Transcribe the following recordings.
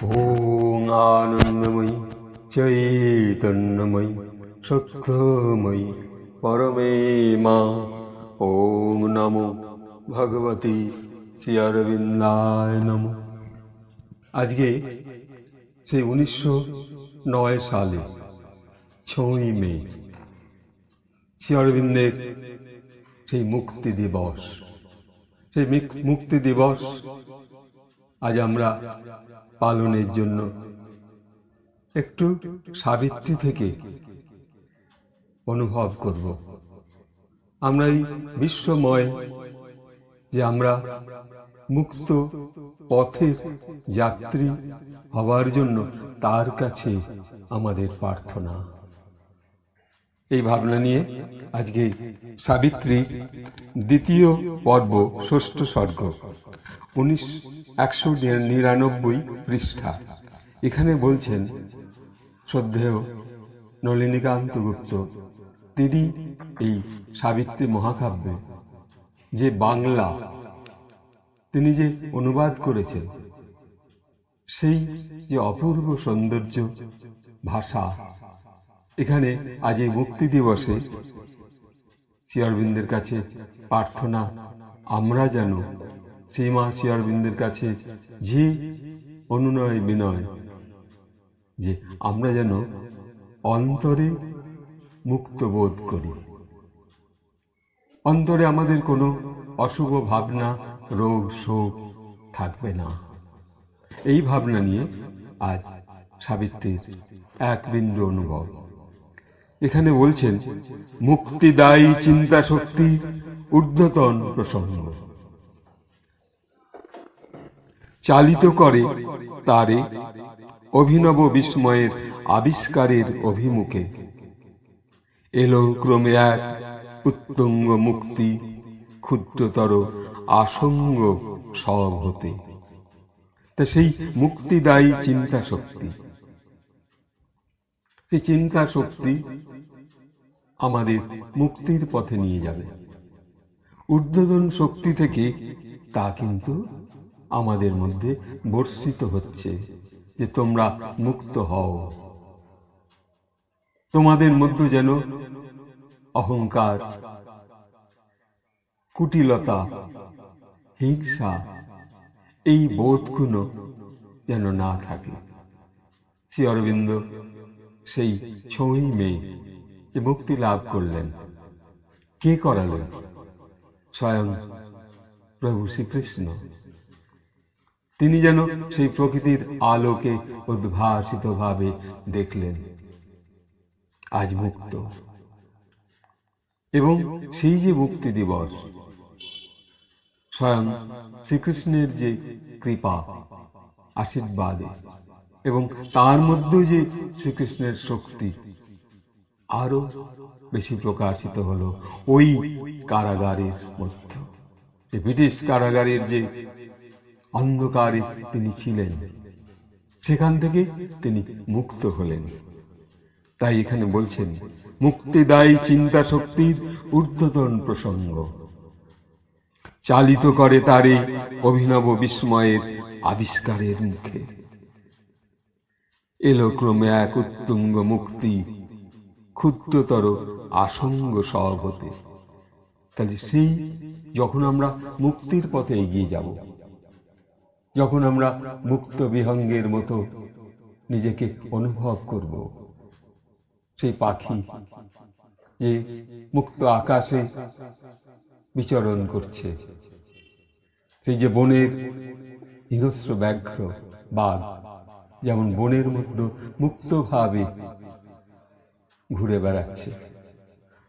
ওং আনন্দময়ী চৈতন্যময়ী সত্যময়ী পরমে মা। ওং নমো ভগবতী শ্রী অরবিন্দায় নমঃ। আজকে সেই 1909 সালে 6ই মে শ্রী অরবিন্দের সেই মুক্তি দিবস। সেই মুক্তি দিবস আজ আমরা পালনের জন্য একটু সাবিত্রী থেকে অনুভব করব। আমরা এই বিশ্বময় যে আমরা মুক্ত পথের যাত্রী হবার জন্য তার কাছে আমাদের প্রার্থনা। এই ভাবনা নিয়ে আজকে সাবিত্রী দ্বিতীয় পর্ব, ষষ্ঠ সর্গ, 199 পৃষ্ঠা। এখানে বলছেন শ্রদ্ধেয় নলিনীকান্ত গুপ্ত, তিনি এই সাবিত্রী মহাকাব্যে যে বাংলা তিনি যে অনুবাদ করেছেন, সেই যে অপূর্ব সৌন্দর্য ভাষা, এখানে আজ এই মুক্তি দিবসে শ্রী অরবিন্দের কাছে প্রার্থনা, আমরা যেন শ্রীমা শ্রী অরবিন্দের কাছে যে অনুনয় বিনয়, যে আমরা যেন অন্তরে মুক্ত বোধ করি, অন্তরে আমাদের কোনো অশুভ ভাবনা, রোগ শোক থাকবে না। এই ভাবনা নিয়ে আজ সাবিত্রীর এক বিন্দু অনুভব। এখানে বলছেন মুক্তিদায়ী চিন্তা শক্তির ঊর্ধ্বতন প্রসঙ্গ, চালিত করে তারে অভিনব বিস্ময়ের আবিষ্কারের অভিমুখে। এলো ক্রমে এক উত্তুঙ্গ মুক্তি, ক্ষুদ্রতর আসঙ্গ সব হতে। তা সেই মুক্তিদায়ী চিন্তা শক্তি, সেই চিন্তা শক্তি আমাদের মুক্তির পথে নিয়ে যাবে। ঊর্ধ্বতন শক্তি থেকে তা কিন্তু আমাদের মধ্যে বর্ষিত হচ্ছে যে তোমরা মুক্ত হও। তোমাদের মধ্যে যেন অহংকার, কুটিলতা, হিংসা, এই বোধগুলো যেন না থাকে। শ্রী অরবিন্দ সেই 6ই মে যে মুক্তি লাভ করলেন, কে করালেন? স্বয়ং প্রভু শ্রীকৃষ্ণ। তিনি যেন সেই প্রকৃতির আলোকে উদ্ভাসিত ভাবে দেখলেন, আজ মুক্ত। এবং সেই যে মুক্তি দিবস, স্বয়ং শ্রীকৃষ্ণের যে কৃপা, আশীর্বাদে, এবং তার মধ্যে যে শ্রীকৃষ্ণের শক্তি আরো বেশি প্রকাশিত হলো ওই কারাগারের মধ্যে। ব্রিটিশ কারাগারের যে অন্ধকারে তিনি ছিলেন, সেখান থেকে তিনি মুক্ত হলেন। তাই এখানে বলছেন মুক্তিদায়ী চিন্তা শক্তির ঊর্ধ্বতন প্রসঙ্গ, চালিত করে তারে অভিনব বিস্ময়ের আবিষ্কারের মুখে। এলো ক্রমে এক উত্তুঙ্গ মুক্তি, ক্ষুদ্রতর আসঙ্গ সব হতে। তাহলে সেই যখন আমরা মুক্তির পথে এগিয়ে যাব, যখন আমরা মুক্ত বিহঙ্গের মতো নিজেকে অনুভব করব, সেই পাখি যে মুক্ত আকাশে বিচরণ করছে, সেই যে বনের হিংস্র ব্যাঘ্র বাঘ যেমন বনের মধ্যে মুক্তভাবে ঘুরে বেড়াচ্ছে,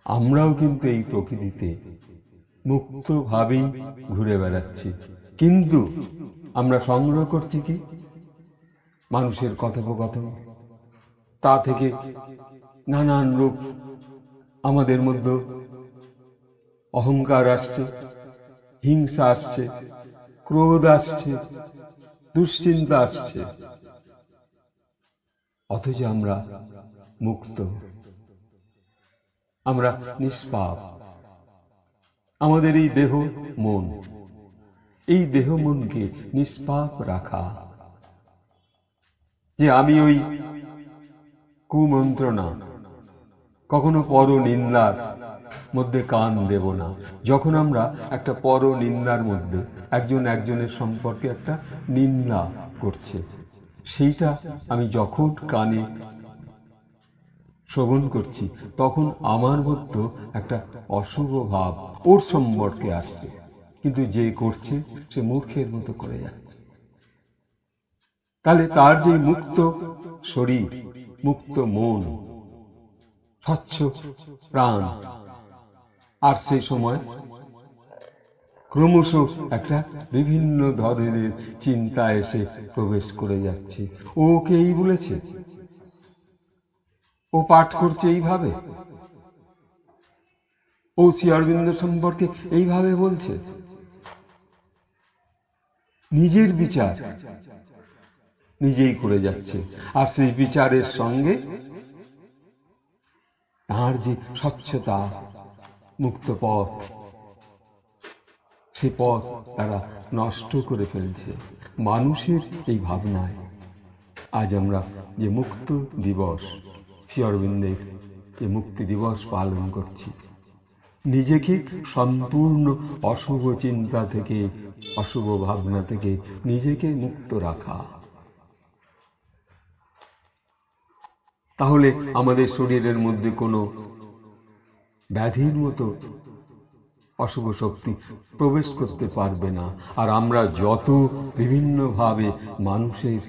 আমরাও কিন্তু এই প্রকৃতিতে মুক্তভাবেই ঘুরে বেড়াচ্ছি। কিন্তু আমরা সংগ্রহ করছি কি? মানুষের কথোপকথন, তা থেকে নানান রূপ আমাদের মধ্যে অহংকার আসছে, হিংসা আসছে, ক্রোধ আসছে, দুশ্চিন্তা আসছে, অথচ আমরা মুক্ত, আমরা নিষ্পাপ। আমাদের এই দেহ মন, এই দেহ মনকে নিষ্পাপ রাখা, যে আমি ওই কুমন্ত্রণা, কখনো পর নিন্দার মধ্যে কান দেব না। যখন আমরা একটা পর নিন্দার মধ্যে একজন একজনের সম্পর্কে একটা নিন্দা করছে, সেইটা আমি যখন কানে শ্রবণ করছি, তখন আমার মধ্যে একটা অশুভ ভাব ওর সম্পর্কে আসছে, কিন্তু যে করছে সে মূর্খের মতো করে যাচ্ছে। তাহলে তার যে মুক্ত শরীর, মুক্ত মন, স্বচ্ছ প্রাণ, আর সেই সময় ক্রমশ একটা বিভিন্ন ধরনের চিন্তা এসে প্রবেশ করে যাচ্ছে। ও ওকেই বলেছে, ও পাঠ করছে এইভাবে, ও শ্রী অরবিন্দ সম্পর্কে এইভাবে বলছে। নিজের বিচার নিজেই করে যাচ্ছে, আর সেই বিচারের সঙ্গে তার যে স্বচ্ছতা, মুক্ত পথ, সে পথ তারা নষ্ট করে ফেলছে। মানুষের এই ভাবনায় আজ আমরা যে মুক্ত দিবস, শ্রী অরবিন্দের যে মুক্তি দিবস পালন করছি, নিজেকে সম্পূর্ণ অশুভ চিন্তা থেকে, অশুভ ভাবনা থেকে নিজেকে মুক্ত রাখা। তাহলে আমাদের শরীরের মধ্যে কোনো ব্যাধির মতো অশুভ শক্তি প্রবেশ করতে পারবে না। আর আমরা যত বিভিন্নভাবে মানুষের